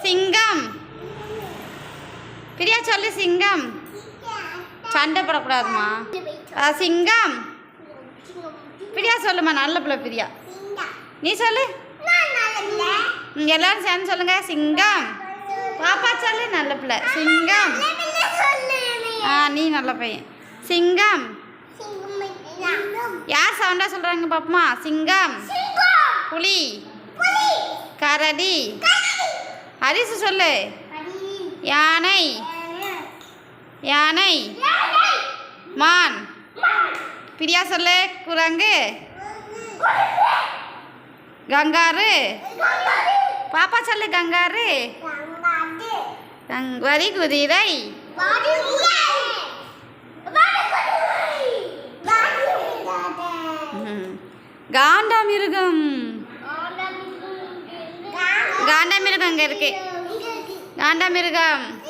சிங்கம். பிரியா சொல்லு சிங்கம். சண்டை போடக்கூடாதுமா. சிங்கம். பிரியா சொல்லுமா, நல்ல பிள்ளை பிரியா. நீ சொல்லு. எல்லாரும் சேர்ந்து சொல்லுங்க. சிங்கம். பாப்பா சொல்லு, நல்ல பிள்ளை. சிங்கம். நீ நல்ல பையன். சிங்கம். யார் சவுண்டா சொல்றாங்க பாப்பமா? சிங்கம், புலி, கரடி. ஹரிசு சொல்லு. யானை, யானை, மான். பிரியா சொல்லு. குரங்கு, கங்காரு. பாப்பா சொல்லு. கங்காரு. வரி குதிரை. காண்டாமிருகம். காண்டாமிருகம் இங்கே இருக்கு. காண்டாமிருகம்.